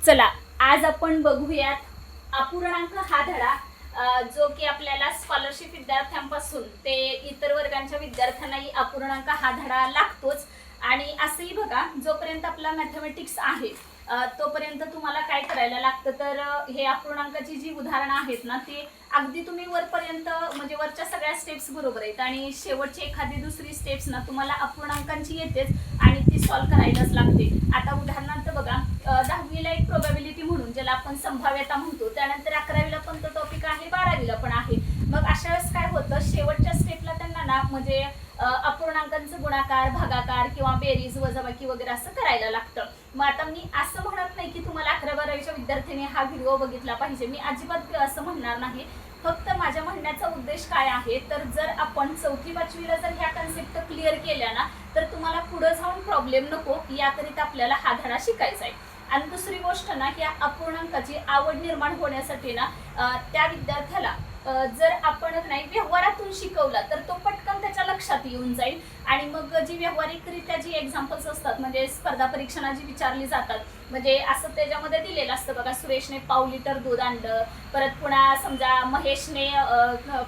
चला आज आपण बघूयात अपूर्णांक हा धडा जो की आपल्याला स्कॉलरशिप विद्यार्थ्यांपासून ते इतर वर्गांच्या विद्यार्थ्यांनाही अपूर्णांक हा धडा लागतोच। आणि असंही बघा, जोपर्यंत आपला मॅथमॅटिक्स आहे तोपर्यंत तुम्हाला काय करायला लागतं तर हे अपूर्णांकाची जी उदाहरणं आहेत ना ते अगदी तुम्ही वरपर्यंत म्हणजे वरच्या सगळ्या स्टेप्स बरोबर आहेत आणि शेवटची एखादी दुसरी स्टेप्स ना तुम्हाला अपूर्णांकांची येतेच आणि ती सॉल्व्ह करायलाच लागते। आता उदाहरणार्थ बघा, 10वीला एक प्रोबॅबिलिटी म्हणून ज्याला आपण संभाव्यता म्हणतो, त्यानंतर 11वीला पण तो टॉपिक आहे, 12वीला पण आहे। मग अशा वेळेस काय होतं, शेवटच्या स्टेपला त्यांना ना म्हणजे अपूर्णांकांचं गुणाकार, भागाकार किंवा बेरीज, वजाबाकी वगैरे असं करायला लागतं। मग आता मी असं म्हणत नाही की तुम्हाला 11-12वीच्या विद्यार्थ्यांनी हा व्हिडिओ बघितला पाहिजे, मी अजिबात असं म्हणणार नाही। फक्त माझ्या म्हणण्याचा उद्देश काय आहे तर जर आपण 4वी-5वीला जर ह्या कन्सेप्ट क्लिअर केल्या ना तर तुम्हाला पुढे जाऊन प्रॉब्लेम नको, याकरिता आपल्याला हा धडा शिकायचा आहे। आणि दुसरी गोष्ट ना, या अपूर्णांकाची आवड निर्माण होण्यासाठी ना त्या विद्यार्थ्याला जर आपण नाही व्यवहारातून शिकवला तर तो पटकन त्याच्या लक्षात येऊन जाईल। आणि मग जी व्यावहारिकरित्या जी एक्झाम्पल्स असतात म्हणजे स्पर्धा परीक्षांना जी विचारली जातात, म्हणजे असं त्याच्यामध्ये दिलेलं असतं बघा, सुरेशने पाव लिटर दूध आणलं, परत पुन्हा समजा महेशने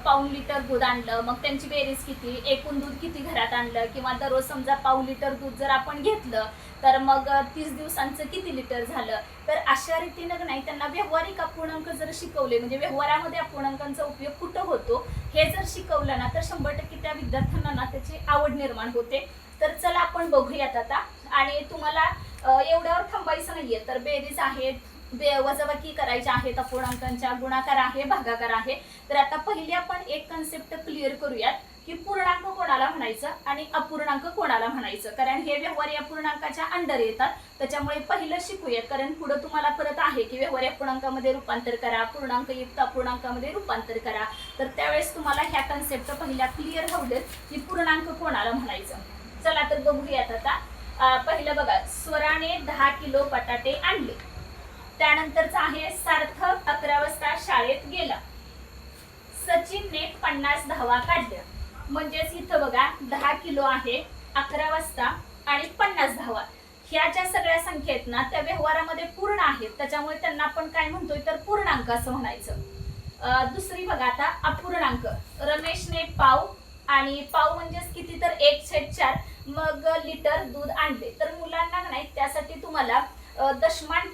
पाऊण लिटर दूध आणलं, मग त्यांची बेरीज किती, एकूण दूध किती घरात आणलं, किंवा दररोज समजा पाव लिटर दूध जर आपण घेतलं तर मग 30 दिवसांचं किती लिटर झालं। तर अशा रीतीनं नाही त्यांना व्यावहारिक अपूर्णांक जर शिकवले म्हणजे व्यवहारामध्ये अपूर्णांकांचा उपयोग कुठं होतो हे जर शिकवलं ना तर 100% त्या विद्यार्थ्यांना ना त्याची आवड निर्माण होते। तर चला आपण बघूयात आता। आणि तुम्हाला एवढ्यावर थांबायचं नाहीये, तर बेरीज आहेत, वजाबाकी करायच्या आहेत, अपूर्णांकांच्या गुणाकार आहे, भागाकार आहे। तर आता पहिली आपण एक कन्सेप्ट क्लिअर करूयात की पूर्णांक कोणाला म्हणायचं आणि अपूर्णांक कोणाला म्हणायचं, कारण हे व्यवहारी अपूर्णांकाच्या अंडर येतात। त्याच्यामुळे पहिलं शिकूयात, कारण पुढे तुम्हाला परत आहे की व्यवहारी अपूर्णांकामध्ये रूपांतर करा, पूर्णांकयुक्त अपूर्णांकामध्ये रूपांतर करा। तर त्यावेळेस तुम्हाला ह्या कन्सेप्ट पहिल्या क्लिअर राहू देत की पूर्णांक कोणाला म्हणायचं। चला तर बघूयात आता। पहिलं बघा, स्वराने 10 किलो बटाटे आणले। त्यानंतरचा आहे सार्थक 11 वाजता शाळेत गेला। सचिनने 50 धावा काढल्या। म्हणजेच इथं बघा 10 किलो आहे, 11 वाजता आणि 50 धावा, ह्या ज्या सगळ्या संख्या आहेत ना त्या व्यवहारामध्ये पूर्ण आहेत, त्याच्यामुळे त्यांना आपण काय म्हणतोय तर पूर्णांक असं म्हणायचं। दुसरी बघा आता अपूर्णांक, रमेशने पाव, आणि पाव म्हणजेच किती तर 1/4 मग लिटर दूध आणले। तर मुलांना नाही त्यासाठी तुम्हाला दशमान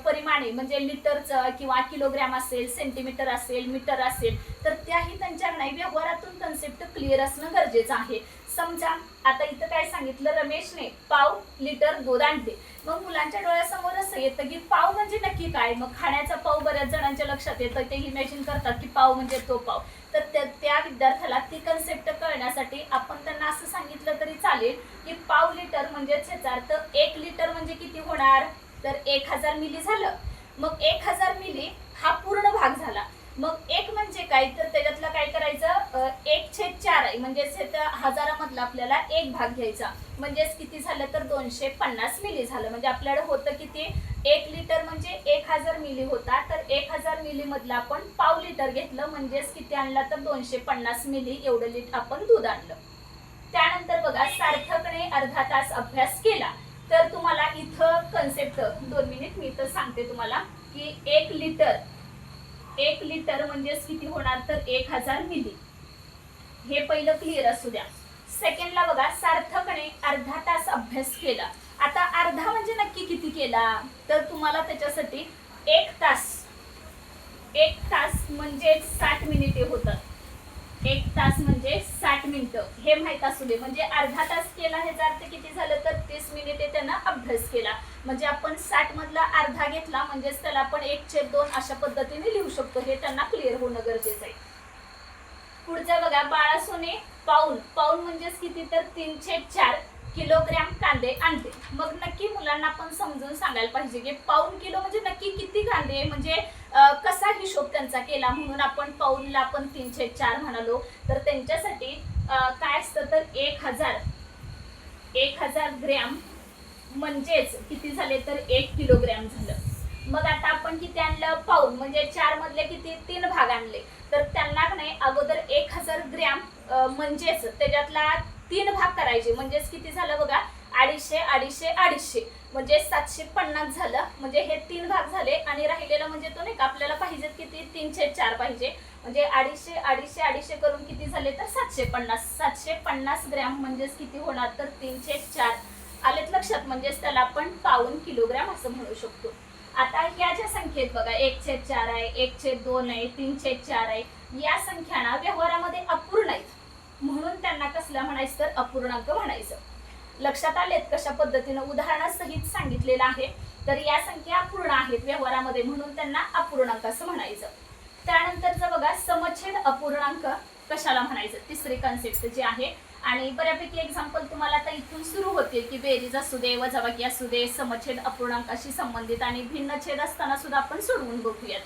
परिमाणे म्हणजे लिटरचं किंवा किलोग्रॅम असेल, सेंटीमीटर असेल, मीटर असेल, तर त्याही त्यांच्या नाही व्यवहारातून कन्सेप्ट क्लिअर असणं गरजेचं आहे। समजा आता इथं काय सांगितलं, रमेशने पाव लिटर दूध आणले। मग मुलांच्या डोळ्यासमोर असं येतं की पाव म्हणजे नक्की काय, मग खाण्याचा पाव बऱ्याच जणांच्या लक्षात येतं, ते इमॅजिन करतात की पाव म्हणजे तो पाव। तर त्या विद्यार्थ्याला ती कन्सेप्ट कळण्यासाठी आपण त्यांना असं सांगितलं तरी चालेल की पाव लिटर म्हणजेच ह्याचा अर्थ 1 लिटर म्हणजे किती होणार तर 1000 मिली झालं। मग 1000 मिली हा पूर्ण भाग झाला। मग 1 म्हणजे काय तर त्याच्यातलं काय करायचं, 1/4 आहे, म्हणजेच हजारामधला आपल्याला 1 भाग घ्यायचा, म्हणजेच किती झालं तर 250 मिली झालं। म्हणजे आपल्याला होतं किती, 1 लिटर म्हणजे 1000 मिली होता, तर 1000 मिली मधलं आपण पाव लिटर घेतलं, म्हणजेच किती आणला तर 250 मिली एवढं आपण दूध आणलं। त्यानंतर बघा, सार्थकने अर्धा तास अभ्यास केला। तर तुम्हाला इथं कन्सेप्ट 2 मिनिट मी तर सांगते तुम्हाला की 1 लिटर म्हणजेच किती होणार तर 1000 मिली, हे पहिलं क्लिअर असू द्या। सेकंडला बघा, सार्थकने अर्धा तास अभ्यास केला। आता अर्धा म्हणजे नक्की किती केला तर तुम्हाला त्याच्यासाठी 1 तास म्हणजे 60 मिनिटे होतात। 1 तास म्हणजे 60 मिनिटं हे माहित असू दे, म्हणजे अर्धा तास केला ह्याचा अर्थ किती झालं तर 30 मिनिटे त्यांना अभ्यास केला। म्हणजे आपण 60 मधला अर्धा घेतला, म्हणजेच त्याला आपण 1/2 अशा पद्धतीने लिहू शकतो, हे त्यांना क्लिअर होणं गरजेचं आहे। पुढचं बघा, बाळासोने पाऊण म्हणजेच किती तर 3/4 किलोग्रॅम कांदे आणले। मग नक्की मुलांना आपण समजून सांगायला पाहिजे की पाऊण किलो म्हणजे नक्की किती कांदे, म्हणजे कसा हिशोब त्यांचा केला म्हणून आपण पाऊणला आपण 3/4 म्हणालो। तर त्यांच्यासाठी काय असतं तर 1000 ग्रॅम म्हणजेच किती झाले तर 1 किलोग्रॅम झालं। मग आता आपण किती आणलं, पाऊण म्हणजे 4 मधले किती 3 भाग आणले, तर त्यांना नाही अगोदर 1000 ग्रॅम म्हणजेच त्याच्यातला 3 भाग करायचे, म्हणजेच किती झालं बघा 250, 250, 250। म्हणजे 750 झालं. म्हणजे हे 3 भाग झाले आणि राहिलेलं म्हणजे तो नाही का आपल्याला पाहिजेत किती 3/4 पाहिजे. म्हणजे 250 करून किती झाले तर 750 ग्रॅम म्हणजेच किती होणार तर 3/4 आलेत लक्षात. म्हणजेच त्याला आपण पाऊण किलोग्रॅम असं म्हणू शकतो. आता ह्या ज्या संख्येत बघा 1/4 आहे, 1/2 आहे, 3/4 आहे, या संख्यांना व्यवहारामध्ये अपूर्ण आहेत म्हणून त्यांना कसला म्हणायचं तर अपूर्णांक म्हणायचं. लक्षात आलेत कशा पद्धतीनं उदाहरणासहित सांगितलेलं आहे. तर या संख्या अपूर्ण आहेत व्यवहारामध्ये म्हणून त्यांना अपूर्णांक असं म्हणायचं. त्यानंतरचं बघा समछेद अपूर्णांक कशाला म्हणायचं तिसरी कन्सेप्ट जी आहे. आणि बऱ्यापैकी एक्झाम्पल तुम्हाला आता इथून सुरू होतील की बेरीज असू दे, वजाबाकी असू दे, समछेद अपूर्णांकाशी संबंधित आणि भिन्नछेद असताना सुद्धा आपण सोडवून बघूयात.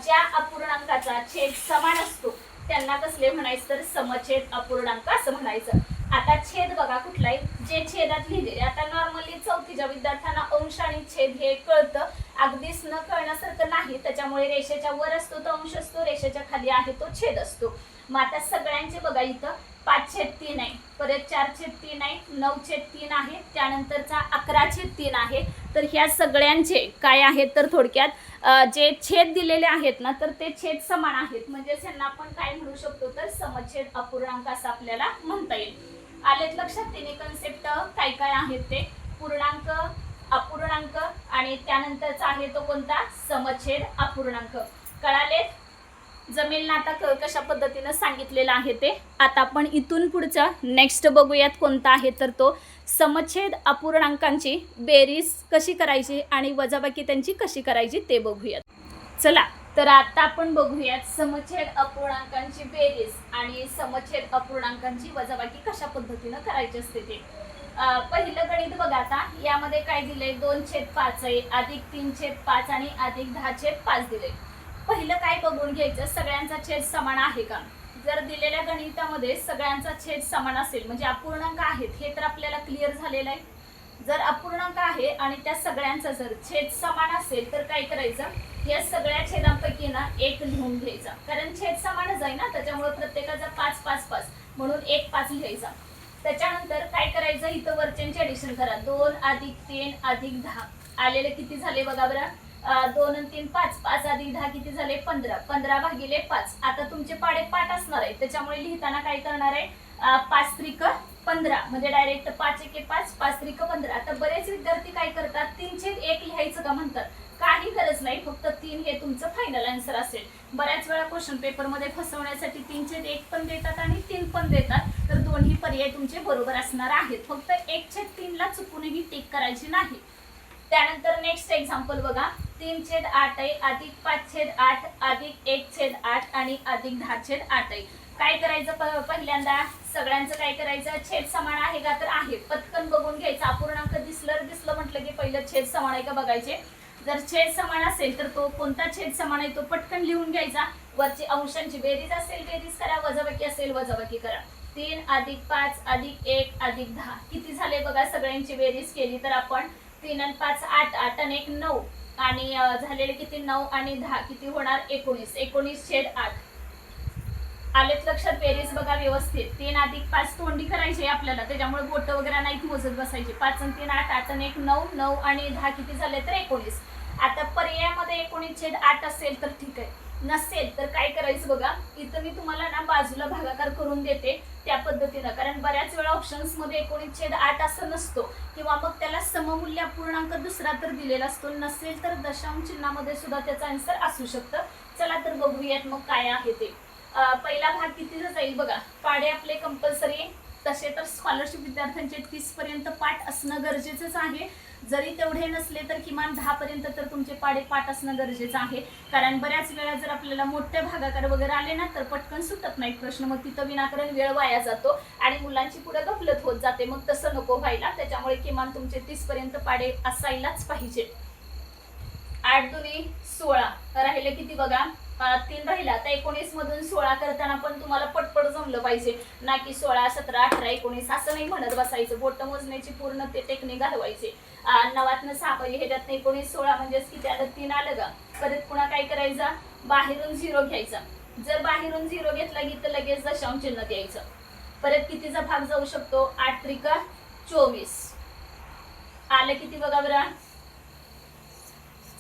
ज्या अपूर्णांकाचा छेद समान असतो त्यांना कसले म्हणायचं तर समछेद अपूर्णांक असं म्हणायचं. आता छेद बघा कुठलाही जे छेदात लिहिलेले. आता नॉर्मली चौथीच्या विद्यार्थ्यांना अंश आणि छेद हे कळतं, अगदीच न कळण्यासारखं नाही. त्याच्यामुळे रेषेच्या वर असतो तो अंश असतो, रेषेच्या खाली आहे तो छेद असतो. मग आता सगळ्यांचे बघा इथं 5/3 आहे, परत 4/3 आहे, 9/3 आहे, त्यानंतरचा 11/3 आहे. तर ह्या सगळ्यांचे काय आहेत तर थोडक्यात जे छेद दिलेले आहेत ना तर ते छेद समान आहेत. म्हणजेच यांना आपण काय म्हणू शकतो तर समछेद अपूर्णांक असं आपल्याला म्हणता येईल. आलेत लक्षात तिन्ही कन्सेप्ट काय काय आहेत ते पूर्णांक, अपूर्णांक आणि त्यानंतरचा आहे तो कोणता समछेद अपूर्णांक. कळालेत? जमेल ना आता कशा पद्धतीनं सांगितलेलं आहे ते. आता आपण इथून पुढचा नेक्स्ट बघूयात कोणता आहे तर तो समछेद अपूर्णांकांची बेरीज कशी करायची आणि वजाबाकी त्यांची कशी करायची ते बघूयात. चला तर आता आपण बघूयात समछेद अपूर्णांकांची बेरीज आणि समछेद अपूर्णांकांची वजाबाकी कशा पद्धतीनं करायची असते ते. पहिलं गणित बघा. आता यामध्ये काय दिलंय 2/5 आहे, अधिक 3/5 आणि अधिक 10/5 दिले. पहिलं काय बघून घ्यायचं सगळ्यांचा छेद समान आहे का. जर दिलेल्या गणितामध्ये सगळ्यांचा छेद समान असेल म्हणजे अपूर्णांक आहेत हे तर आपल्याला क्लिअर झालेलं आहे. जर अपूर्णांक आहे आणि त्या सगळ्यांचा जर छेद समान असेल तर काय करायचं या सगळ्या छेदांपैकी ना एक लिहून घ्यायचा. कारण छेद समानच आहे ना त्याच्यामुळे प्रत्येकाचा 5 5 5 म्हणून 1 5 लिहायचा. त्याच्यानंतर काय करायचं इथं वरच्यांचे ऍडिशन करा. 2 अधिक 3 अधिक 10 आलेले किती झाले बघा बरं. 2 आणि 3 5, 5 अधिक 10 किती झाले 15, 15 भागिले 5. आता तुमचे पाढे पाठ असणार आहे त्याच्यामुळे लिहिताना काय करणार आहे 5 त्रिक 15 म्हणजे डायरेक्ट 5 एके 5, 5 त्रिक 15. आता बरेच विद्यार्थी काय करतात 3/1 लिहायचं का म्हणतात. काही गरज नाही, फक्त 3 हे तुमचं फायनल आन्सर असेल. बऱ्याच वेळा क्वेश्चन पेपर मध्ये फसवण्यासाठी 3/1 पण देतात आणि 3 पण देतात. तर दोन्ही पर्याय तुमचे बरोबर असणार आहेत. फक्त 1/3 ला चुकूनही टिक करायची नाही. त्यानंतर नेक्स्ट एक्झाम्पल बघा. 3/8 आहे, अधिक 5/8 अधिक 1/8 आणि अधिक 10/8 आहे. काय करायचं पहिल्यांदा सगळ्यांचं काय करायचं छेद समान आहे का तर आहे. पटकन बघून घ्यायचं. अपूर्णांक दिसलं म्हटलं की पहिलं छेद समान आहे का बघायचे. जर छेद समान असेल तर तो कोणता छेद समान आहे तो पटकन लिहून घ्यायचा. वरची अंशांची बेरीज असेल बेरीज करा, वजाबाकी असेल वजाबाकी करा. 3 अधिक 5 अधिक 1 अधिक 10 किती झाले बघा. सगळ्यांची बेरीज केली तर आपण 3 आणि 5 8, 8 आणि 1 9 आणि झालेले किती 9 आणि 10 किती होणार 19, 19/8 आलेत लक्षात. बेरीज बघा व्यवस्थित. 3 अधिक 5 तोंडी करायची आपल्याला त्याच्यामुळे बोट वगैरे नाही मोजत बसायची. 5 आणि 3 8, 8 आणि 1 9, 9 आणि 10 किती झाले तर 19. आता पर्यायामध्ये 19/8 असेल तर ठीक आहे, नसेल तर काय करायचं बघा. इथं मी तुम्हाला ना बाजूला भागाकार करून देते त्या पद्धतीनं. कारण बऱ्याच वेळा ऑप्शन्स मध्ये 19/8 असं नसतो किंवा मग त्याला सममूल्य अपूर्णांक दुसरा तर दिलेला असतो. नसेल तर दशांश चिन्हामध्ये सुद्धा त्याचा आन्सर असू शकतं. चला तर बघूयात मग काय आहे ते. पहिला भाग कितीचा जाईल बघा. पाढे आपले कंपल्सरी तसे तर स्कॉलरशिप विद्यार्थ्यांचे 30 पर्यंत पाठ असणं गरजेचंच आहे. जरी तेवढे नसले तर किमान 10 पर्यंत तर तुमचे पाढे पाठ असणं गरजेचं आहे. कारण बऱ्याच वेळा जर आपल्याला मोठे भागाकार वगैरे आले ना तर पटकन सुटत नाहीत प्रश्न. मग तिथं विनाकारण वेळ वाया जातो आणि मुलांची पुढे गफलत होत जाते. मग तसं नको व्हायला. त्याच्यामुळे किमान तुमचे 30 पर्यंत पाढे असायलाच पाहिजे. 8 दुनी 16 राहिले किती बघा 3 राहिला. आता 19 मधून 16 करताना पण तुम्हाला पटपट जमलं पाहिजे ना की 16 17 18 19 असं नाही म्हणत बसायचं. बोट मोजण्याची पूर्ण ते टेक्निक घालवायचे. 9तनं 6 पाहिजे ह्याच्यात 19 16 म्हणजेच किती आलं 3 आलं का. परत पुन्हा काय करायचं बाहेरून 0 घ्यायचा. जर बाहेरून 0 घेतला की तर लगेच दशांश चिन्ह द्यायचं. परत कितीचा भाग जाऊ शकतो 8 त्रिक 24 आलं किती बघा बरं,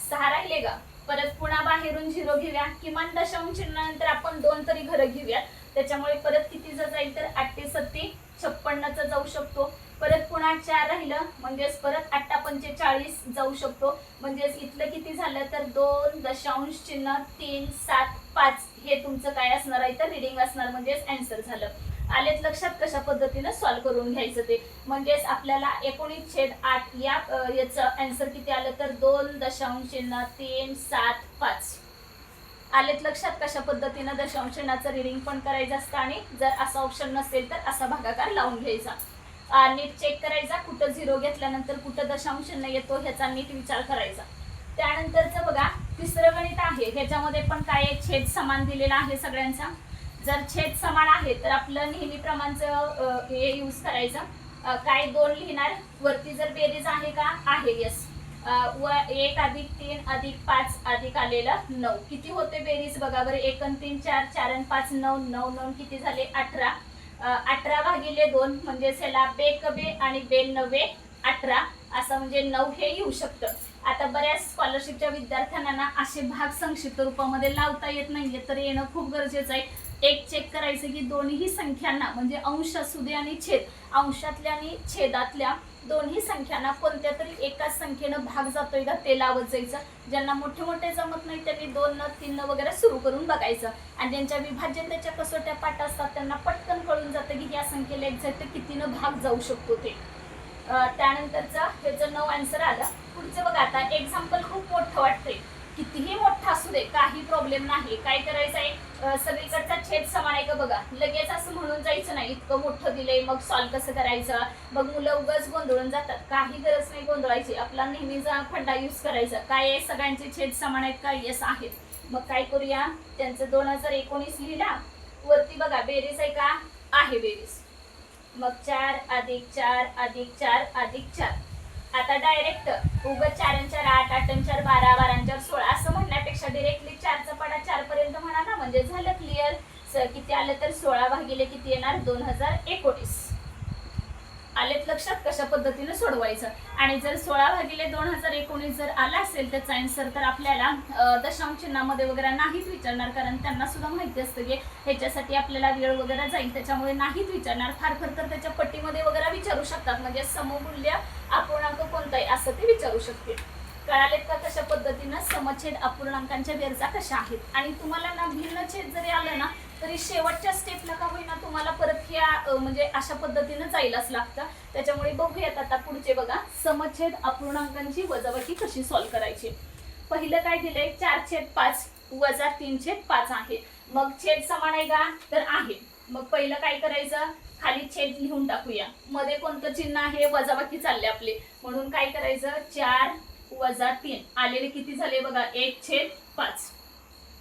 6 राहिले का. परत पुन्हा बाहेरून 0 घेऊया, किमान दशांश चिन्हानंतर आपण 2 तरी घरं घेऊया. त्याच्यामुळे परत किती जाईल तर 8 7 56 जाऊ शकतो. परत पुन्हा 4 राहिलं म्हणजेच परत 8 45 जाऊ शकतो. म्हणजेच इथलं किती झालं तर 2.375 हे तुमचं काय असणार आहे तर रीडिंग असणार, म्हणजेच आन्सर झालं. आलेत लक्षात कशा पद्धतीनं सॉल्व्ह करून घ्यायचं ते. म्हणजेच आपल्याला 19/8 याचं आन्सर किती आलं तर 2.375. आलेत लक्षात कशा पद्धतीनं दशांश चिन्हाचं रीडिंग पण करायचं असतं. आणि जर असा ऑप्शन नसेल तर असा भागाकार लावून घ्यायचा. नीट चेक करायचा कुठं 0 घेतल्यानंतर कुठं दशांश चिन्ह येतो ह्याचा नीट विचार करायचा. त्यानंतरचं बघा तिसरं गणित आहे. ह्याच्यामध्ये पण काय छेद समान दिलेला आहे सगळ्यांचा. जर छेद समान आहे तर आपलं नेहमीप्रमाणचं हे यूज करायचं. काय 2 लिहिणार, वरती जर बेरीज आहे का आहे, येस. 1 अधिक 3 अधिक 5 अधिक आलेलं 9 किती होते बेरीज बघा बरं. 1 आणि 3 4, 4 आणि 5 9, 9 9 किती झाले 18. 18 भागिले 2 म्हणजे ह्याला बेकबे आणि 2 18 असं म्हणजे 9 हे येऊ शकतं. आता बऱ्याच स्कॉलरशिपच्या विद्यार्थ्यांना असे भाग संक्षिप्त रूपामध्ये लावता येत नाहीये, तर येणं खूप गरजेचं आहे. एक चेक करायचं की दोन्ही संख्यांना म्हणजे अंश असू दे आणि छेद, अंशातल्या आणि छेदातल्या दोन्ही संख्यांना कोणत्या तरी एकाच संख्येनं भाग जातोय का ते लावत जायचं. ज्यांना मोठे मोठे जमत नाही त्यांनी 2 न 3 न वगैरे सुरू करून बघायचं. आणि ज्यांच्या विभाज्यतेच्या कसोट्या पाठ असतात त्यांना पटकन कळून जातं की या संख्येला एक्झॅक्ट कितीनं भाग जाऊ शकतो ते. त्यानंतरचा ह्याचं 9 आन्सर आला. पुढचं बघा आता एक्झाम्पल खूप मोठं वाटतंय, कितीही मोठा असू दे काही प्रॉब्लेम नाही. काय करायचं आहे, सगळीकडचा छेद समान आहे का बघा. लगेच असं म्हणून जायचं नाही इतकं मोठं दिलंय मग सॉल्व्ह कसं करायचं. मग मुलं उगाच गोंधळून जातात. काही गरज नाही गोंधळायची. आपला नेहमीचा फंडा यूज करायचा. काय आहे, सगळ्यांचे छेद समान आहेत का, येस आहेत. मग काय करूया, त्यांचं 2019 लिहिला. वरती बघा बेरीज आहे का, आहे बेरीज. मग 4 अधिक 4 अधिक 4 अधिक 4. आता डायरेक्ट उगाच 4 आणि 4 8, 8 आणि 4 12, 12 आणि 4 16 असं म्हणण्यापेक्षा डायरेक्टली 4चा पाडा 4 पर्यंत म्हणा ना, म्हणजे झालं क्लिअर. किती आलं तर 16 भागिले किती येणार 2019. आलेत लक्षात कशा पद्धतीने सोडवायचं. आणि जर 16 भागिले 2019 जर आला असेल त्याचा आन्सर तर आपल्याला दशांश चिन्हामध्ये वगैरे नाहीत विचारणार, कारण त्यांना सुद्धा माहिती असतं की ह्याच्यासाठी आपल्याला वेळ वगैरे जाईल, त्याच्यामुळे नाहीत विचारणार. फार तर त्याच्या पट्टीमध्ये वगैरे विचारू शकतात, म्हणजे सममूल्य अपूर्णांक कोणता आहे असं ते विचारू शकते. कळालेत का कशा पद्धतीनं समछेद अपूर्णांकांच्या बेरजा कशा आहेत. आणि तुम्हाला ना भिन्नछेद जरी आलं ना तरी शेवटच्या स्टेपला का होईना तुम्हाला परत ह्या म्हणजे अशा पद्धतीनं जायलाच लागतं. त्याच्यामुळे बघूयात आता पुढचे बघा समछेद अपूर्णांकांची वजाबाकी कशी सॉल्व्ह करायची. पहिलं काय दिलंय 4/5 वजा 3/5 आहे. मग छेद समान आहे का तर आहे. मग पहिलं काय करायचं, खाली छेद लिहून टाकूया. मध्ये कोणतं चिन्ह आहे, वजाबाकी चालले आपले, म्हणून काय करायचं 4 वजा 3 आलेले किती झाले बघा 1/5.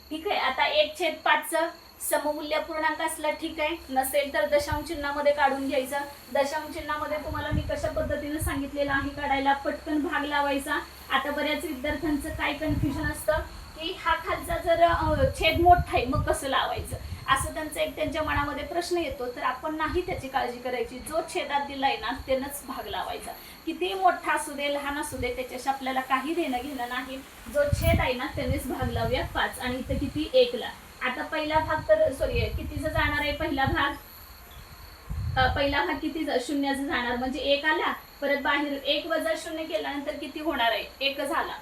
ठीक आहे. आता 1/5 सममूल्य पूर्णांक असला ठीक आहे, नसेल तर दशांश चिन्हामध्ये काढून घ्यायचा. दशांश चिन्हामध्ये तुम्हाला मी कशा पद्धतीने सांगितलेलं आहे काढायला, पटकन भाग लावायचा. आता बऱ्याच विद्यार्थ्यांचं काय कन्फ्युजन असतं की हा खालचा जर छेद मोठा आहे मग कसं लावायचं, असं त्यांचा एक त्यांच्या मनामध्ये प्रश्न येतो. तर आपण नाही त्याची काळजी करायची. जो छेदात दिलाय ना त्यानंच भाग लावायचा. किती मोठा असू दे लहान असू दे त्याच्याशी आपल्याला काही देणं घेणं नाही. जो छेद आहे ना त्यानेच भाग लावूया 5. आणि इथं किती 1 ला. आता पहिला भाग तर सॉरी कितीचा जाणार आहे, पहिला भाग किती शून्याचा जाणार, म्हणजे 1 आला. परत बाहेर 1 वजा 0 केल्यानंतर किती होणार आहे 1 झाला.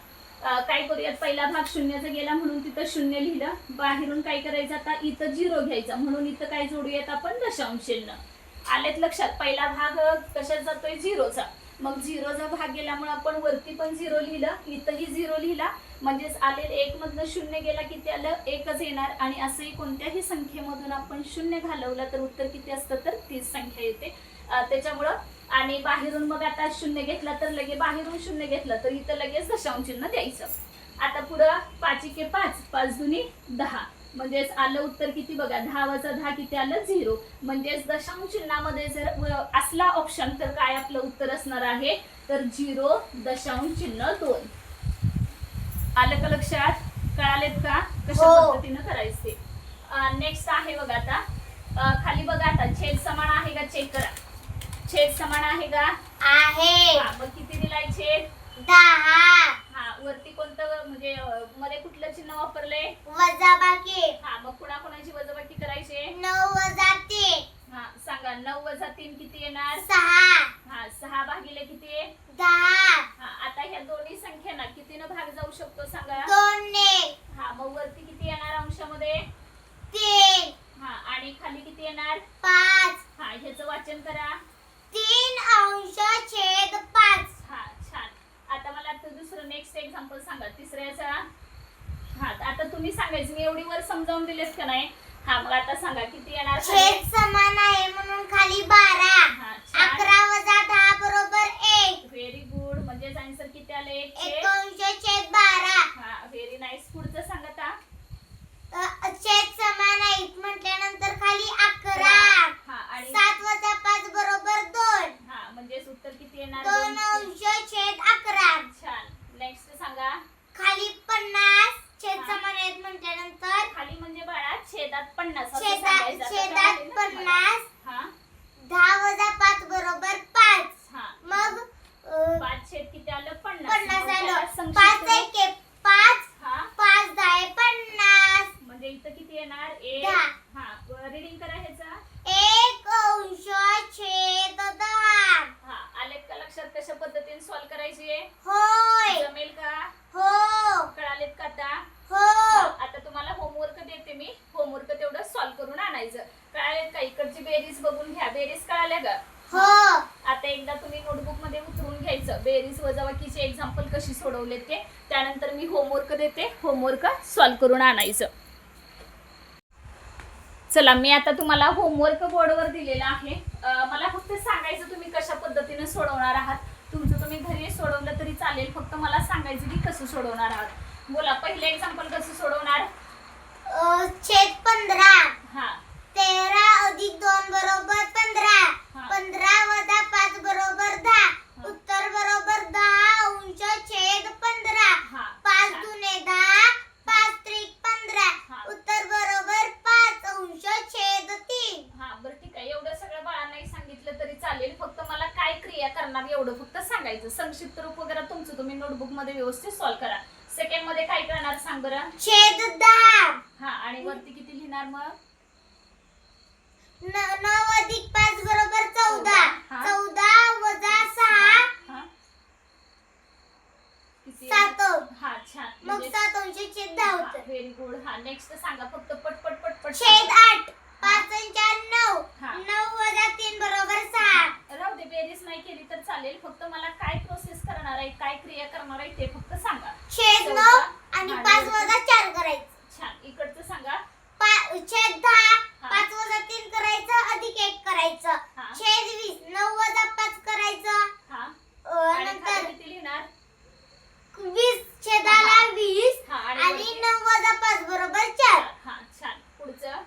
काय करूयात, पहिला भाग शून्याचा गेला म्हणून तिथं 0 लिहिलं. बाहेरून काय करायचं आता इथं 0 घ्यायचा, म्हणून इथं काय जोडूयात आपण दशांश चिन्ह. आलेत लक्षात. पहिला भाग कशात जातोय 0चा. मग 0चा भाग गेल्यामुळे आपण वरती पण 0 लिहिलं, इथंही 0 लिहिला. म्हणजेच आलेलं 1 मधनं 0 गेला किती आलं 1च येणार. आणि असंही कोणत्याही संख्येमधून आपण 0 घालवलं तर उत्तर किती असतं तर 30 संख्या येते. त्याच्यामुळं आणि बाहेरून मग आता 0 घेतला तर लगे बाहेरून 0 घेतलं तर इथं लगेच दशांश चिन्ह द्यायचं. आता पुढं 5 × 5 5 दुनी 10. म्हणजेच आलं उत्तर किती बघा 10 वजा 10 किती आलं 0. म्हणजेच दशांश चिन्हामध्ये जर असला ऑप्शन तर काय आपलं उत्तर असणार आहे तर 0.2. आलं का लक्षात, कळालेत का कशा पद्धतीनं करायचं ते. नेक्स्ट आहे बघा आता खाली बघा. आता छेद समान आहे का चेक करा. छेद समान आहे का आहे. हा, मग किती दिलाय छेद? 10. हा, वरती कोणतं म्हणजे मध्ये कुठलं चिन्ह वापरले? वजाबाकी. हा, मग कुणाकुणाची वजाबाकी करायची? 9 वजा 3. हा, सांगा 9 वजा 3 किती येणार? 6. हा, 6 भागिले किती? 10. हा, आता ह्या दोन्ही संख्यांना कितीनं भाग जाऊ शकतो सांगा? 2 ने. हा, मग वरती किती येणार अंशामध्ये? 3. हा, आणि खाली किती येणार? 5. हा, ह्याचं वाचन करा. 3 अंश छेद 5. हा, छान. आता मला दुसरं नेक्स्ट एक्झाम्पल सांगा तिसऱ्याचा. हा, आता तुम्ही सांगायचं, मी एवढी वर समजावून दिलेस का नाही? हा, मग आता सांगा किती येणार? छेद समान आहे म्हणून खाली 12. हा, छान. 11 वजा 10 बरोबर 1. Very good. म्हणजे आन्सर किती आले? 1 अंश छेद 12. हा, व्हेरी नाईस. पुढचं सांगा आता. छेद समान आहेत म्हटल्यानंतर खाली 11. हा, आणि 7 वजा 5 बरोबर 2. हा, म्हणजे उत्तर किती येणार? 2 अंश छेद 11. छान. नेक्स्ट सांगा. खाली 50 छेद हा. समान आहेत म्हटल्यानंतर खाली म्हणजे बाळा छेदात 50 असं छेदात सांगायचं. आता छेदात कळालं ना तुम्हाला? 50. हा, 10 वजा 5 बरोबर 5. हा. मग 5 छेद किती आलं? 50. 50 मग त्याला आलं. संक्षिप्त 5 रूप- एके 5. हा, 5 10 50. म्हणजे इथं किती येणार? 1. 10. हा, रीडिंग करा ह्याचा. 1 अंश छेद 10. हा, आलेत का लक्षात कशा पद्धतीने सॉल्व करायची? होय. जमेल का? हो. कळालेत का आता? हो. आता तुम्हाला होमवर्क देते मी. होमवर्क तेवढं सॉल्व करून आणायचं. कळालेत का? इकडची बेरीज बघून घ्या. बेरीज कळाल्या का? हो. आता एकदा तुम्ही नोटबुक मध्ये उतरून घ्यायचं बेरीज वजाबाकीचे एक्झाम्पल कशी सोडवले ते. त्यानंतर मी होमवर्क देते. होमवर्क सॉल्व करून आणायचं. चला, मी आता तुम्हाला होमवर्क बोर्डवर दिलेला आहे. मला फक्त सांगायचं तुम्ही कशा पद्धतीने सोडवणार आहात. तुमचं तुम्ही घरी सोडवलं तरी चालेल. फक्त मला सांगायचं की कसं सोडवणार आहात. बोला, पहिले एक्झाम्पल कसं सोडवणार? छेद 15. हा, 13 अधिक 2 बरोबर 15. हा. 15 वजा 5 बरोबर 10. हा. उत्तर बरोबर 10 अंश छेद 15. हा, 5 छान. दुने 10. 5 त्रिक 15. हा. उत्तर बरोबर 5 अंश छेद 3. हा, बरं ठीक आहे. एवढं सगळं बाळांनाही सांगितलं तरी चालेल. फक्त मला काय क्रिया करणार एवढं फक्त सांगायचं. संक्षिप्त रूप वगैरे तुमचं तुम्ही नोटबुक मध्ये व्यवस्थित सॉल्व करा. सेकंड मध्ये काय करणार सांग बरं? छेद 10. हा, आणि वरती किती लिहिणार मग? 9 अधिक 5 बरोबर 14. हा. 14 वजा 6 हा, किती? 7. हा, छान. मग 7 अंश छेद 10 होतं. Very good. हा, नेक्स्ट सांगा. फक्त पटपट पटपट छेद सांगा. 8. 5 अंश 9. हा. 9 वजा 3 बरोबर 6. राहू दे, बेरीज नाही केली तर चालेल. फक्त मला काय प्रोसेस करणार आहे, काय क्रिया करणार आहे ते फक्त सांगा. छेद 9 आणि हा, 5 वजा 4 करायचं. छान. इकडचं सांगा. छेद 10. हा. 5 वजा 3 करायचं अधिक 1 करायचं. हा. छेद 20. 9 वजा 5 करायचं. हा, आणि नंतर खाली किती लिहिणार? 20 छेदाला 20 हा, आणि वरती? 9 वजा 5 बरोबर 4. हा, छान. पुढचं.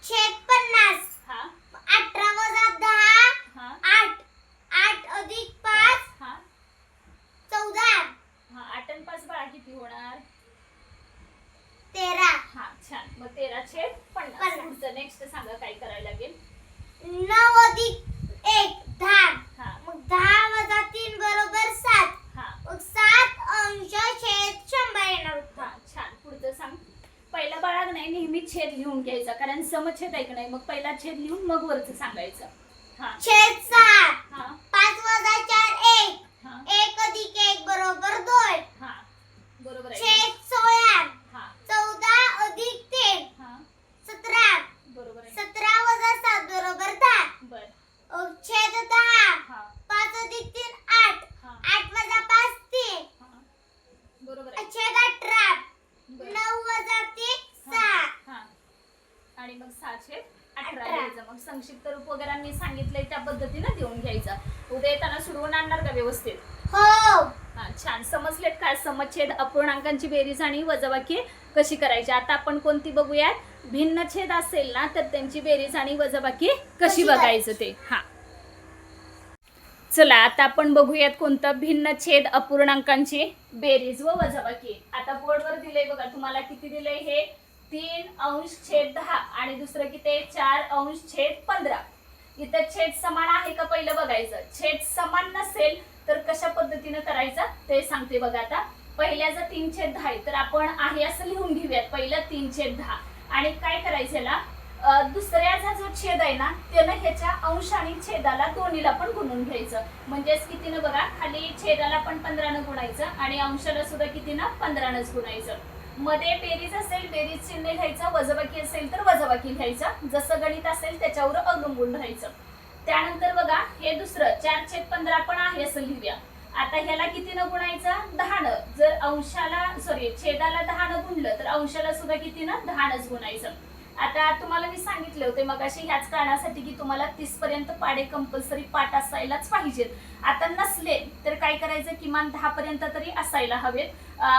छेद 50. हा, 18 वजा 10 हा, 8. 8 अधिक 5 हा, 14. हा. 8 आणि 5 बाळा किती होणार? 13. हा, छान. मग 13 छेद 50. 50. पुढचं नेक्स्ट सांगा काय करायला लागेल? 9 अधिक 1 10. हा, मग 10 वजा 3 बरोबर 7. हा, मग 7 अंश छेद 100 येणार होतं. हा, छान. पुढचं सांग. पहिला बाळा नाही नेहमी छेद लिहून घ्यायचा, कारण समछेद आहे का नाही. मग पहिला छेद लिहून मग वरचं सांगायचं. हा, छेद 7. हा, 5 वजा 4 1. हा, 1 अधिक 1 बरोबर 2. हा. बरोबर आहे. छेद 16. हा, 14 अधिक 3 हा. 17. बरोबर आहे. 17 वजा 7 बरोबर 10. बर. छेद 10. हा, 5 अधिक 3 8. हा, 8 वजा 5 3. हा. बरोबर आहे. छेद 18. बर. 9 वजा 3 हा, 6. हा. आणि मग 6 छेद 18 18. लिहायचं. मग संक्षिप्त रूप वगैरे मी सांगितलंय त्या पद्धतीनं देऊन घ्यायचं. उद्या येताना सोडवून आणणार का व्यवस्थित? हो. हा, छान. समजलेत काय? समछेद, अपूर्णांकांची बेरीज आणि वजाबाकी कशी करायची. आता आपण कोणती बघूयात? भिन्न छेद असेल ना तर त्यांची बेरीज आणि वजाबाकी कशी बघायचं ते. हा, चला आता आपण बघूयात कोणतं? भिन्न छेद अपूर्णांकांची बेरीज व वजाबाकी. आता बोर्डवर दिलंय बघा तुम्हाला. किती दिलंय हे? 3 अंश छेद 10 आणि दुसरं किती? 4 अंश छेद 15. इथं छेद समान आहे का पहिलं बघायचं. छेद समान नसेल तर कशा पद्धतीने करायचं ते सांगते बघा. आता पहिल्या जर 3/10 आहे तर आपण आहे असं लिहून घेऊयात पहिलं 3/10. आणि काय करायचं याला दुसऱ्याचा जो छेद आहे ना त्यानं ह्याच्या अंश आणि छेदाला दोन्हीला पण गुणून घ्यायचं. म्हणजेच कितीनं बघा, खाली छेदाला पण 15 गुणायचं आणि अंशाला सुद्धा कितीनं 15 गुणायचं. मध्ये बेरीज असेल बेरीज चिन्ह घ्यायचं, वजाबाकी असेल तर वजाबाकी घ्यायचं, जसं गणित असेल त्याच्यावर अवलंबून राहायचं. त्यानंतर बघा हे दुसरं 4/15 पण आहे असं लिहूया. आता ह्याला कितीनं गुणायचं 10. जर अंशाला छेदाला 10 गुणलं तर अंशाला सुद्धा कितीनं 10 गुणायचं. आता तुम्हाला मी सांगितले होते मगाशी ह्याच कारणासाठी की तुम्हाला 30 पर्यंत पाढे कंपल्सरी पाठ असायलाच पाहिजेत. आता नसले तर काय करायचं, किमान 10 पर्यंत तरी असायला हवेत.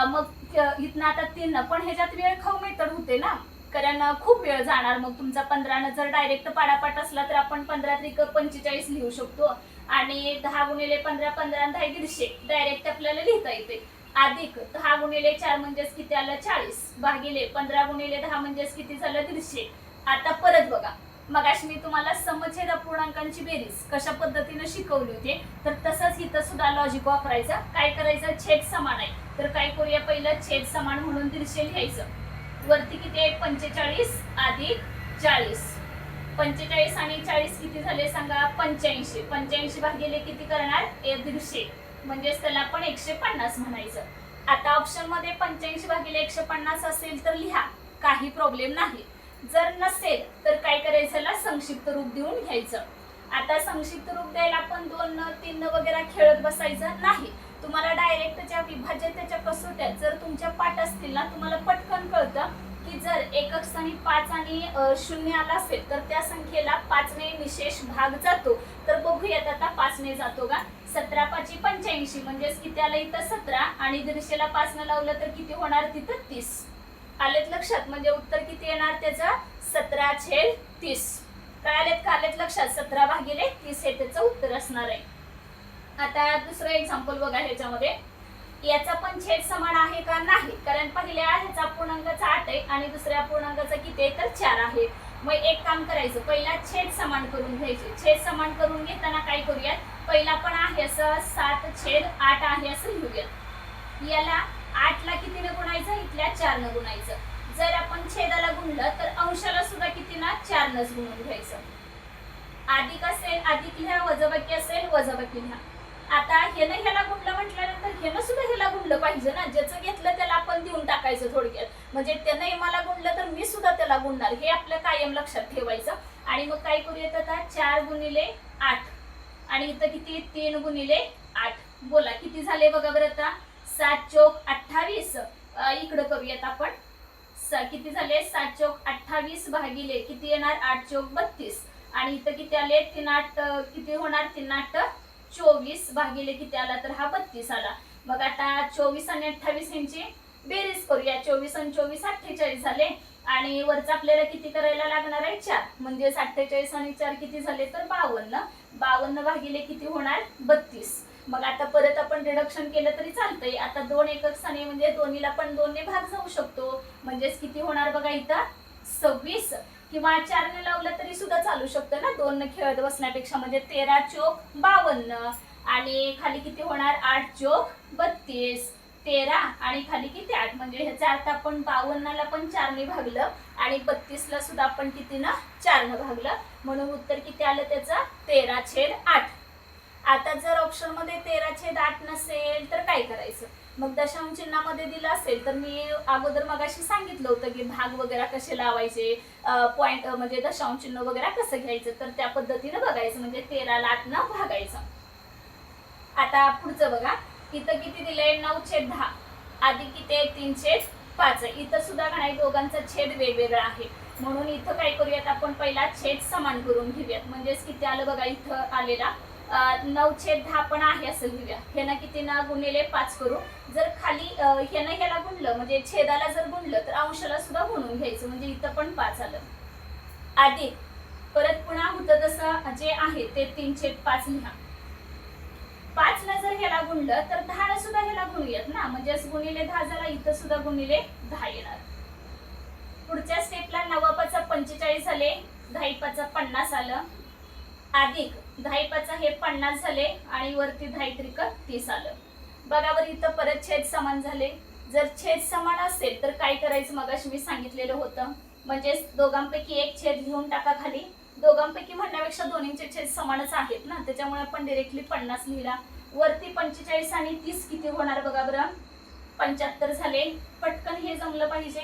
मग इथनं आता 3 पण ह्याच्यात वेळ खाऊ मेथड होते ना, कारण खूप वेळ जाणार. मग तुमचा 15 जर डायरेक्ट पाडापाठ असला तर आपण 15×45 लिहू शकतो आणि 10 × 15 15 10 150 डायरेक्ट आपल्याला लिहिता येते. अधिक 10 × 4 म्हणजेच किती आलं 40 भागिले 15 × 10 म्हणजेच किती झालं 150. आता परत बघा, मगाशी मी तुम्हाला समछेद अपूर्णांकांची बेरीज कशा पद्धतीने शिकवली होती, तर तसंच इथं सुद्धा लॉजिक वापरायचं. काय करायचं, छेद समान आहे तर काय करूया, पहिलं छेद समान म्हणून 150 लिहायचं. वरती किती आहे 45 अधिक 40. 45 आणि 40 किती झाले सांगा 85. 85 भागिले किती करणार 150 म्हणजेच त्याला आपण 150 म्हणायचं. आता ऑप्शन मध्ये 85 भागिले 150 असेल तर लिहा, काही प्रॉब्लेम नाही. जर नसेल तर काय करायचं, याला संक्षिप्त रूप देऊन घ्यायचं. आता संक्षिप्त रूप द्यायला आपण 2 3 वगैरे खेळत बसायचं नाही. तुम्हाला डायरेक्ट ज्या विभाज्यतेच्या कसोट्या जर तुमच्या पाठ असतील ना, तुम्हाला पटकन कळतं की जर एकक स्थानी 5 आणि 0 आला असेल तर त्या संख्येला 5 ने निशेष भाग जातो. तर बघूयात आता 5 ने जातो का. 17 5 85 म्हणजेच किती आलं इथं 17 आणि 150 ला 5 न लावलं तर किती होणार तिथं 30. आलेत लक्षात, म्हणजे उत्तर किती येणार त्याचं 17/30. काय आलेत का आलेत लक्षात, 17 भागिले 30 हे त्याचं उत्तर असणार आहे. आता दुसरं एक्झाम्पल बघा, ह्याच्यामध्ये याचा पण छेद समान आहे का नाही, कारण पहिल्या ह्याचा पूर्णांकाचा 8 आहे आणि दुसऱ्या पूर्णांकाचा किती आहे तर 4 आहे. मग एक काम करायचं, पहिला छेद समान करून घ्यायचे. छेद समान करून घेताना काय करूयात, पहिला पण आहे असं 7/8 आहे असं लिहूयात. याला 8 ला कितीने गुणायचं, इथल्या 4 ने गुणायचं. जर आपण छेदाला गुणलं तर अंशाला सुद्धा किती ना 4 नच गुणून घ्यायचं. अधिक असेल अधिक लिहा, वजाबाकी असेल वजाबाकी लिहा. आता ह्यानं ह्याला गुणलं म्हटल्यानंतर ह्यानं सुद्धा ह्याला गुणलं पाहिजे ना, ज्याचं घेतलं त्याला आपण देऊन टाकायचं थोडक्यात. म्हणजे त्यानं मला गुणलं तर मी सुद्धा त्याला गुणणार, हे आपलं कायम लक्षात ठेवायचं. आणि मग काय करूयात आता 4 × 8 आणि इथं किती 3 × 8. बोला किती झाले बघा बरं आता 7 चौक 28. इकडं करूयात आपण, किती झाले 7 चौक 28 भागिले किती येणार 8 चौक 32 आणि इथं किती आले 3 8 किती होणार 3 8 24 भागिले किती आला तर हा 32 आला. मग आता 24 आणि 28 यांची बेरीज करूया. 24 आणि 24 48 झाले आणि वरचं आपल्याला किती करायला लागणार आहे 4. म्हणजे 48 आणि 4 किती झाले तर 52. 52 भागिले किती होणार 32. मग आता परत आपण रिडक्शन केलं तरी चालतंय. आता 2 एकक स्थानी म्हणजे दोन्हीला पण 2 ने भाग जाऊ शकतो. म्हणजेच किती होणार बघा इथं 26 किंवा 4 ने लावलं तरी सुद्धा चालू शकतं ना, 2 ने खेळत बसण्यापेक्षा. म्हणजे 13 चौक 52 आणि खाली किती होणार 8 चौक 32. 13 आणि खाली किती 8. म्हणजे ह्याचा अर्थ आपण 52 ला पण 4 ने भागलं आणि 32 ला सुद्धा आपण किती ना 4 ने भागलं. म्हणून उत्तर किती आलं त्याचं 13/8. आता जर ऑप्शन मध्ये 13/8 नसेल तर काय करायचं, मग दशांश चिन्हामध्ये दिलं असेल तर मी अगोदर मगाशी सांगितलं होतं की भाग वगैरे कसे लावायचे, पॉइंट म्हणजे दशांश चिन्ह वगैरे कसं घ्यायचं, तर त्या पद्धतीने बघायचं. म्हणजे 13 ला 8 न भागायचं. आता पुढचं बघा, इथं किती दिलंय 9/10 अधिक किती आहे 3/5. इथं सुद्धा काय दोघांचा छेद वेगवेगळा आहे. म्हणून इथं काय करूयात आपण पहिला छेद समान करून घेऊयात. म्हणजेच किती आलं बघा इथं आलेला 9/10 पण आहे असं लिहूया. ह्यानं किती ना गुणिले 5 करू. जर खाली ह्यानं ह्याला गुणलं म्हणजे छेदाला जर गुणलं तर अंशाला सुद्धा गुणून घ्यायचं. म्हणजे इथं पण 5 आलं. अधिक परत पुन्हा होतं तसं जे आहे ते 3/5 लिहा. 5 ला जर ह्याला गुणलं तर 10 ला सुद्धा ह्याला गुणूयात ना, म्हणजे गुणिले 10 झाला. इथं सुद्धा गुणिले 10 येणार. पुढच्या स्टेपला 9 × 5 = 45 झाले, 10 × 5 = 50 आलं. अधिक 10 हे 50 झाले आणि वरती 10 त्रिक 30 आलं. बघा बरं इथं परत छेद समान झाले. जर छेद समान असेल तर काय करायचं मगाशी मी सांगितलेलं होतं, म्हणजे दोघांपैकी एक छेद घेऊन टाका खाली. दोघांपैकी म्हणण्यापेक्षा दोन्हींचे छेद समानच आहेत ना, त्याच्यामुळे आपण डायरेक्टली 50 लिहिला. वरती 45 आणि 30 किती होणार बघा बरं, 75 झाले. पटकन हे जमलं पाहिजे.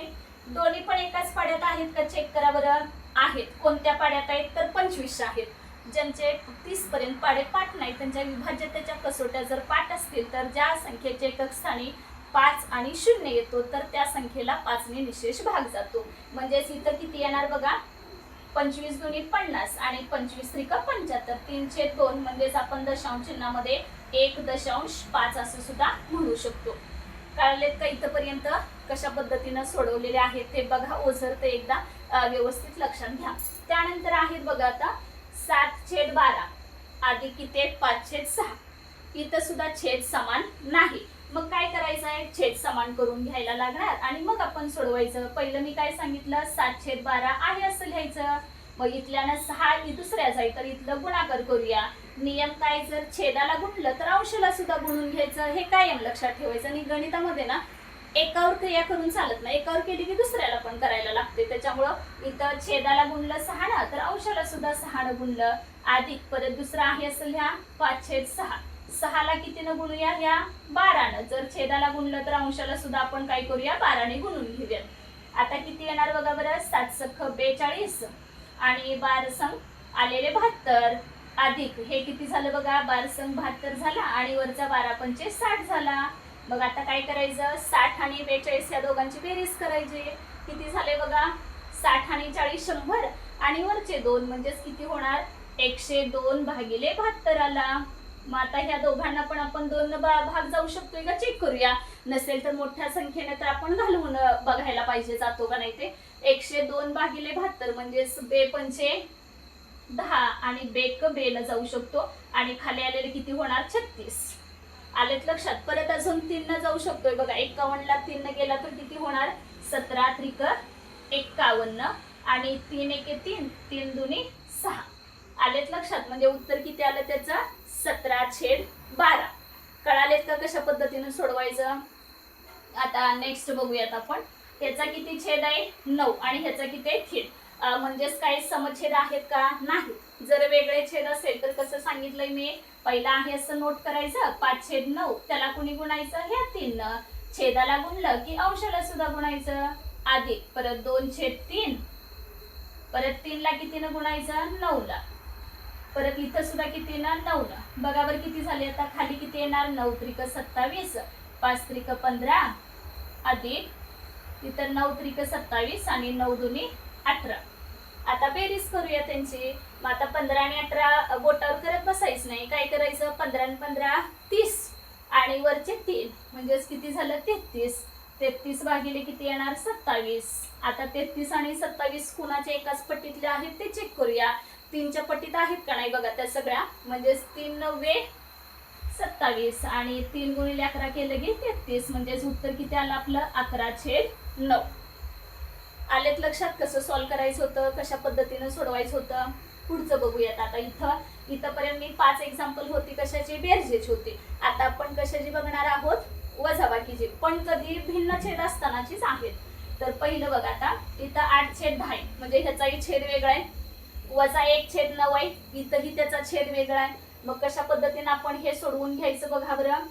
दोन्ही पण एकाच पाड्यात आहेत का चेक करा बरं. आहेत. कोणत्या पाड्यात आहेत तर 25 आहेत. ज्यांचे 30 पर्यंत पाडे पाठ नाही त्यांच्या विभाज्यतेच्या कसोट्या जर पाठ असतील तर ज्या संख्येचे एकक स्थानी 5 आणि 0 येतो तर त्या संख्येला 5 ने निशेष भाग जातो. म्हणजेच इथं किती येणार बघा, 25 दुनी 50 आणि 25 त्रिक 75, 3/2 म्हणजेच आपण दशांश चिन्हामध्ये 1.5 असं सुद्धा म्हणू शकतो. कळलेत का इथपर्यंत कशा पद्धतीनं सोडवलेले आहेत ते बघा. ओझर ते एकदा व्यवस्थित लक्षात घ्या. त्यानंतर आहेत बघा आता 7/12 अधिक किती 5/6. इथं सुद्धा छेद समान नाही. मग काय करायचं आहे, छेद समान करून घ्यायला लागणार आणि मग आपण सोडवायचं. पहिलं मी काय सांगितलं, 7/12 आहे असं लिहायचं. मग इथल्यानं 6 दुसऱ्या जाईल तर इथलं गुणाकार करूया. नियम काय, जर छेदाला गुणलं तर अंशाला सुद्धा गुणून घ्यायचं, हे कायम लक्षात ठेवायचं. आणि गणितामध्ये ना एकावर क्रिया करून चालत नाही, एकावर केली की दुसऱ्याला पण करायला लागते. त्याच्यामुळं इथं छेदाला गुणलं 6 ना तर अंशाला सुद्धा 6 न गुणलं. अधिक परत दुसरा आहे असं लिहा 5/6. 6ला कितीनं गुणूया, ह्या 12नं. जर छेदाला गुणलं तर अंशाला सुद्धा आपण काय करूया 12ने गुणून घेऊया. आता किती येणार बघा बरं, 7 42 आणि 12 आलेले 72. अधिक हे किती झालं बघा, 12 72 झाला आणि वरचा 12×5 60 झाला. मग आता काय करायचं, 60 आणि 42 या दोघांची बेरीज करायची. किती झाले बघा, 60 आणि 40 100 आणि वरचे 2 म्हणजेच किती होणार 102/72 आला. मग आता ह्या दोघांना पण आपण 2 भाग जाऊ शकतोय का चेक करूया. नसेल तर मोठ्या संख्येने तर आपण घालवून बघायला पाहिजे जातो का नाही ते. 102/72 म्हणजेच बे 10 आणि बेक बेला जाऊ शकतो आणि खाली आलेले किती होणार 36. आलेत लक्षात. परत अजून 3 न जाऊ शकतोय बघा, 51ला 3 न गेला तर किती होणार 17 त्रिक 51 आणि 3 1 3, 3 दुनी 6. आलेत लक्षात. म्हणजे उत्तर किती आलं त्याचं 17/12. कळालेत का कशा पद्धतीने सोडवायचं. आता नेक्स्ट बघूयात आपण. ह्याचा किती छेद आहे 9 आणि ह्याचा किती आहे छेद, म्हणजेच काही समछेद आहेत का नाही. जर वेगळे छेद असेल तर कसं सांगितलंय मी, पहिला आहे असं नोट करायचं 5/9 त्याला कुणी गुणायचं ह्या 3 न. छेदाला गुणलं की अंशाला सुद्धा गुणायचं. अधिक परत 2/3 परत 3ला कितीनं गुणायचं 9ला. परत इथं सुद्धा किती ना 9 न. बघा बरं किती झाले. आता खाली किती येणार 9 त्रिक 27, 5 त्रिक 15 अधिक इथं 9 त्रिक 27 आणि 9 दुनी 18. आता बेरीज करूया त्यांची. मग आता 15 आणि 18 बोटावर करत बसायच नाही, काय करायचं 15 आणि 15 30 आणि वरचे 3 म्हणजेच किती झालं 33. 33 भागिले किती येणार 27. आता 33 आणि 27 कुणाच्या एकाच पट्टीतले आहेत ते चेक करूया. 3च्या पट्टीत आहेत का नाही बघा त्या सगळ्या. म्हणजेच 3 9 27 आणि 3 गुणिले 11 केलं की 33. म्हणजेच उत्तर किती आलं आपलं 11/9. आलेत लक्षात कसं सॉल्व्ह करायचं होतं, कशा पद्धतीनं सोडवायचं होतं. पुढचं बघूयात. आता इथंपर्यंत मी 5 एक्झाम्पल होती कशाची, बेरजेची होती. आता आपण कशाची बघणार आहोत, वजाबाकीची, पण कधी भिन्न छेद असतानाचीच आहेत. तर पहिलं बघा, आता इथं 8/10 म्हणजे ह्याचाही छेद वेगळा आहे. वजा 1/9 आहे, इथंही त्याचा छेद वेगळा आहे. मग कशा पद्धतीने आपण हे सोडवून घ्यायचं बघा बरं.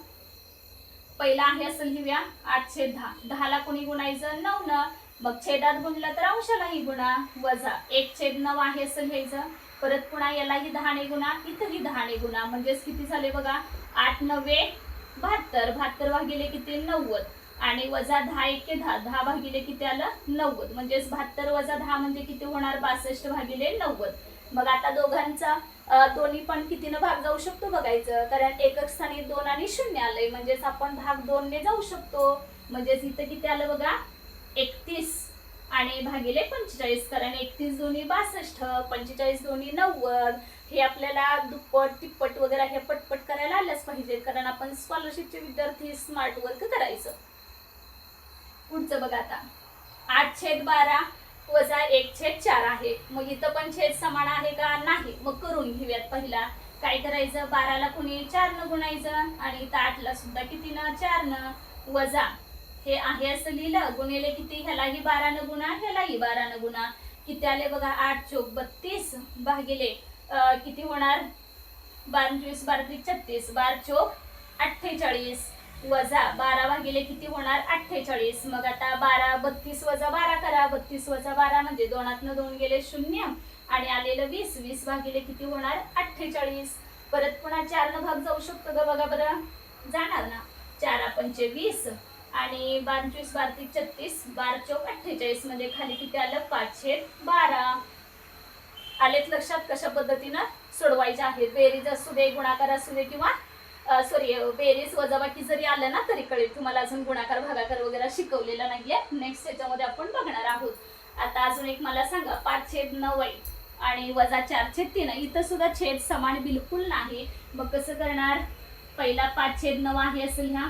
पहिला आहे असं लिहूया 8/10. 10ला कुणी गुणायचं 9 न. मग छेदात गुणलं तर अंशालाही गुणा. वजा 1/9 आहे असं लिहायचं. परत पुन्हा यालाही 10ने गुणा, इथंही 10ने गुणा. म्हणजेच किती झाले बघा 8 9 72. 72 भागिले किती 90 आणि वजा 10 1 10. 10 भागिले किती आलं 90. म्हणजेच 72 वजा 10 म्हणजे किती होणार 62/90. मग आता दोघांचा दोन्ही पण कितीनं भाग जाऊ शकतो बघायचं. कारण एकक स्थानी 2 आणि 0 आलंय, म्हणजेच आपण भाग 2 ने जाऊ शकतो. म्हणजेच इथं किती आलं बघा 31 आणि भागिले 45. कारण 31 दोन्ही 62, 45 दोन्ही 90. हे आपल्याला दुप्पट तिप्पट वगैरे हे पटपट करायला आल्याच पाहिजे, कारण आपण स्कॉलरशिपचे विद्यार्थी स्मार्ट वर्क करायचं. पुढचं बघा आता 8/12 वजा 1/4 आहे. मग इथं पण छेद समान आहे का? नाही. मग करून घेऊयात. पहिला काय करायचं, 12ला कुणी 4 न गुणायचं आणि इथं 8ला सुद्धा किती न 4 न वजा हे आहे असं लिहिलं, गुणिले किती, ह्यालाही 12 न गुणा, ह्यालाही 12 न गुणा. किती आले बघा, 8 चोक 32 भागिले किती होणार, 12 12 36, 12 चोक 48 वजा 12 भागिले किती होणार 48. मग आता 12 32 वजा 12 करा, 32 वजा 12 म्हणजे 2 2 गेले 0 आणि आलेलं 20, 20 भागिले किती होणार 48. परत पुन्हा 4 न भाग जाऊ शकतो का बघा बरं, जाणार ना. 4 पंचे 20 आणि 25 12 36, 12 चोक 48 म्हणजे खाली किती आलं 5/12. आलेत लक्षात कशा पद्धतीनं सोडवायचे आहेत. बेरीज असू दे, गुणाकार असू दे किंवा बेरीज वजाबाकी जरी आलं ना तरी कळेल. तुम्हाला अजून गुणाकार भागाकार वगैरे शिकवलेला नाहीये. नेक्स्ट याच्यामध्ये आपण बघणार आहोत. आता अजून एक मला सांगा, 5/9 आणि वजा 4/3. इथं सुद्धा छेद समान बिलकुल नाही. मग कसं करणार, पहिला 5/9 आहे असेल ह्या,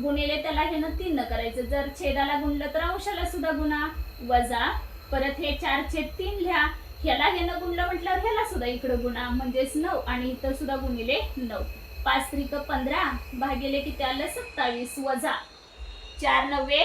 गुणिले त्याला हे 3 न करायचं. जर छेदाला गुणलं तर अंशाला सुद्धा गुणा, वजा परत हे 4/3 लिहा, ह्याला हे न गुणलं म्हटल्यावर ह्याला सुद्धा इकडं गुणा म्हणजेच 9 आणि इथं सुद्धा गुणिले 9. 5 त्रिक 15 भागिले किती आलं 27 वजा 4 9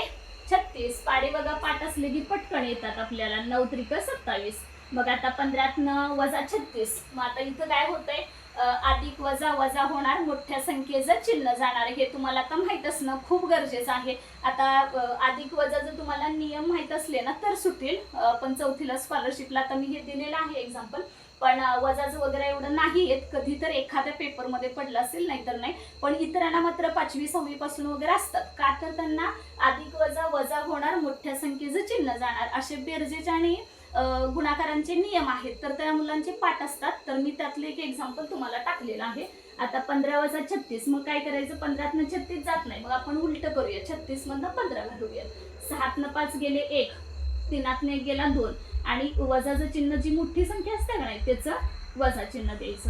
36. पाडे बघा पाठ असले की पटकन येतात आपल्याला. 9 त्रिक 27. मग आता 15 वजा 36. मग आता इथं काय होतंय, अधिक वजा वजा होणार, मोठ्या संख्येचं चिन्ह जाणार. हे तुम्हाला आता माहित असणं खूप गरजेचं आहे. आता अधिक वजा जर तुम्हाला नियम माहित असले ना तर सुटेल. पण चौथीला स्कॉलरशिपला आता मी हे दिलेलं आहे एक्झाम्पल. पण वजाचं वगैरे एवढं नाही येत. कधी तर एखाद्या पेपरमध्ये पडलं असेल, नाहीतर नाही. पण इतरांना मात्र 5वी 6वी पासून वगैरे असतात. का तर त्यांना अधिक वजा वजा होणार, मोठ्या संख्येचं चिन्ह जाणार, असे बेरजेचे आणि गुणाकारांचे नियम आहेत. तर त्या मुलांचे पाठ असतात. तर मी त्यातले एक एक्झाम्पल तुम्हाला टाकलेलं आहे. आता 15 वजा 36. मग काय करायचं, 15 36 जात नाही. मग आपण उलट करूया, 36 मधनं 15 घालूया. 6 5 गेले 1, 3 1 गेला 2 आणि वजाचं चिन्ह जी मोठी संख्या असते का नाही त्याचं वजा चिन्ह द्यायचं.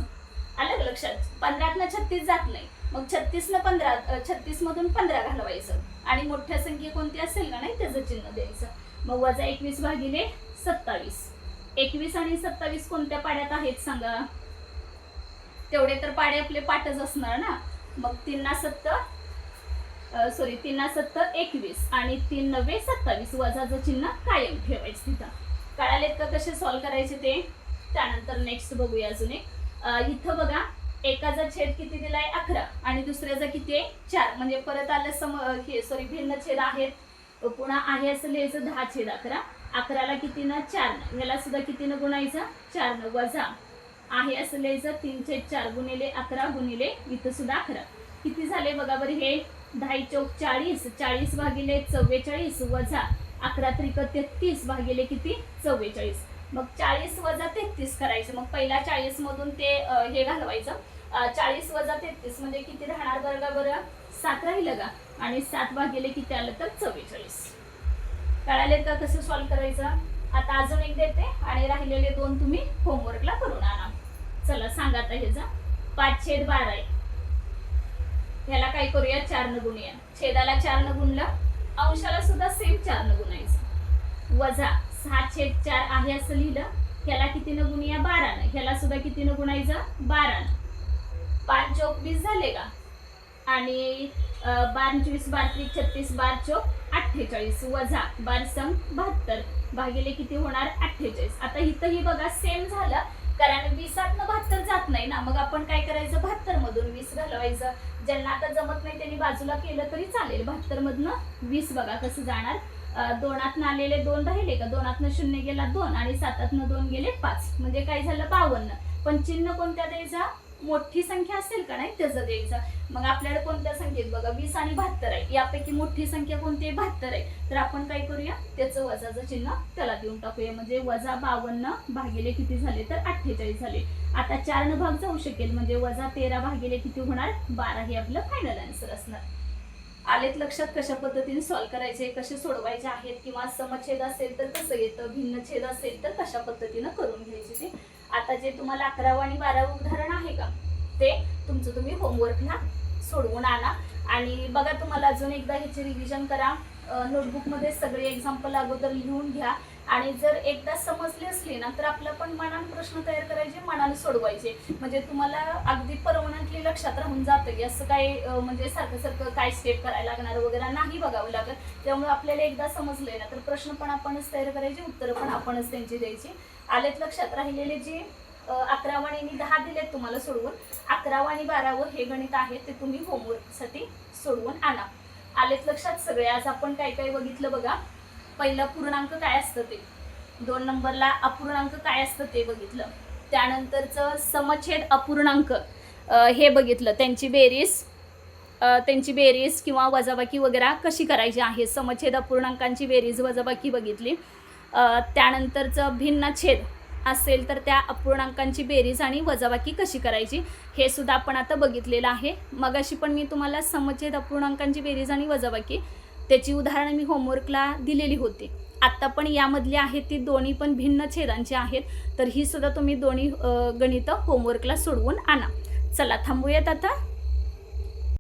आलं का लक्षात. 15 36 जात नाही. मग 36 न 15, 36 मधून 15 घालवायचं आणि मोठ्या संख्या कोणती असेल का नाही त्याचं चिन्ह द्यायचं. मग वजा 21 भागिले 27. 21 आणि 27 कोणत्या पाड्यात आहेत सांगा, तेवढे तर पाडे आपले पाठच असणार ना. मग 3 7 21 आणि 3 9 27. वजाचं चिन्ह कायम ठेवायचं तिथं. कळालेत का कसे सॉल्व करायचे ते. त्यानंतर नेक्स्ट बघूया अजून एक. इथं बघा एकाचा छेद किती दिलाय 11 आणि दुसऱ्याचा किती आहे 4. म्हणजे परत आलं भिन्न छेद आहेत. पुन्हा आहे असं लिहायचं 10/11. 11ला किती न 4 न, ह्याला सुद्धा किती न गुणायचं 4 न, वजा आहे असं लिहायचं 3/4 गुणिले 11 गुणिले इथं सुद्धा 11. किती झाले बघा बरं, हे 10 चौक 40, 40 भागिले 44 वजा 11 त्रिक 33 भागिले किती 44. मग 40 वजा 33 करायचं. मग पहिला 40 मधून ते हे घालवायचं. 40 वजा 33 म्हणजे किती राहणार बरं, 7 राहिलं का. आणि 7 भागिले किती आलं तर 44. कळाले का कसं सॉल्व करायचं. आता अजून एक देते आणि राहिलेले 2 तुम्ही होमवर्कला करून आणा. चला सांगा आता ह्याचा. 5/12 आहे. ह्याला काय करूया 4 न गुणूया. छेदाला 4 न गुणलं, अंशाला सुद्धा सेम 4 न गुणायचं. वजा 6/4 आहे असं लिहिलं, ह्याला किती न गुणूया 12 न, ह्याला सुद्धा किती न गुणायचं 12 न. 5 चौक 20 झाले का आणि 25 12 36, 12 चौक 48 वजा 12 सम 72 भागिले किती होणार 48. आता इथंही बघा सेम झालं, कारण 20 न 72 जात नाही ना. मग आपण काय करायचं 72 मधून 20 घालवायचं. ज्यांना आता जमत नाही त्यांनी बाजूला केलं तरी चालेल. 72 मधनं 20 बघा कसं जाणार. 2 आलेले 2 राहिले का, 2 0 गेला 2 आणि 7 2 गेले 5 म्हणजे काय झालं 52. पण चिन्ह कोणत्या द्यायचा, मोठी संख्या असेल का नाही त्याचं द्यायचं. मग आपल्याला कोणत्या संख्येत बघा 20 आणि 72 आहे, यापैकी मोठी संख्या कोणती आहे 72 आहे. तर आपण काय करूया त्याचं वजाचं चिन्ह त्याला देऊन टाकूया. म्हणजे वजा 52 भागिले किती झाले तर 48 झाले. आता 4 न भाग जाऊ शकेल म्हणजे वजा 13 भागिले किती होणार 12. हे आपलं फायनल आन्सर असणार. आलेत लक्षात कशा पद्धतीने सॉल्व करायचे, कसे सोडवायचे आहेत. किंवा समछेद असेल तर कसं येतं, भिन्न छेद असेल तर कशा पद्धतीनं करून घ्यायचे ते. आता जे तुम्हाला 11व आणि 12व उदाहरण आहे का ते तुमचं तुम्ही होमवर्कला सोडवून आणा. आणि बघा तुम्हाला अजून एकदा ह्याचे रिव्हिजन करा. नोटबुकमध्ये सगळे एक्झाम्पल अगोदर लिहून घ्या. आणि जर एकदा समजली असली ना तर आपला पण मनाने प्रश्न तयार करायचे, मनाने सोडवायचे. म्हणजे तुम्हाला अगदी परमनंटली लक्षात राहून जातं की असं काही म्हणजे सारखं सारखं काय स्टेप करायला लागणार वगैरे नाही बघावं लागत. त्यामुळे आपल्याला एकदा समजलंय ना तर प्रश्न पण आपणच तयार करायचे, उत्तरं पण आपणच त्यांची द्यायची. आलेत लक्षात. राहिलेले जे 11 आणि 10 दिलेत तुम्हाला सोडवून, 11 आणि 12 हे गणित आहे ते तुम्ही होमवर्कसाठी सोडवून आणा. आलेत लक्षात सगळे. आज आपण काय काय बघितलं बघा. पहिलं पूर्णांक काय असतं ते, 2 नंबरला अपूर्णांक काय असतं ते बघितलं. त्यानंतरचं समछेद अपूर्णांक हे बघितलं, त्यांची बेरीज किंवा वजाबाकी वगैरे कशी करायची आहे. समछेद अपूर्णांकांची बेरीज वजाबाकी बघितली. त्यानंतरचं भिन्नछेद असेल तर त्या अपूर्णांकांची बेरीज आणि वजाबाकी कशी करायची हे सुद्धा आपण आता बघितलेलं आहे. मगाशी पण मी तुम्हाला समछेद अपूर्णांकांची बेरीज आणि वजाबाकी त्याची उदाहरणं मी होमवर्कला दिलेली होती. आत्ता पण यामधली आहेत ती दोन्ही पण भिन्न छेदांची आहेत, तर ही सुद्धा तुम्ही दोन्ही गणितं होमवर्कला सोडवून आणा. चला थांबूयात आता.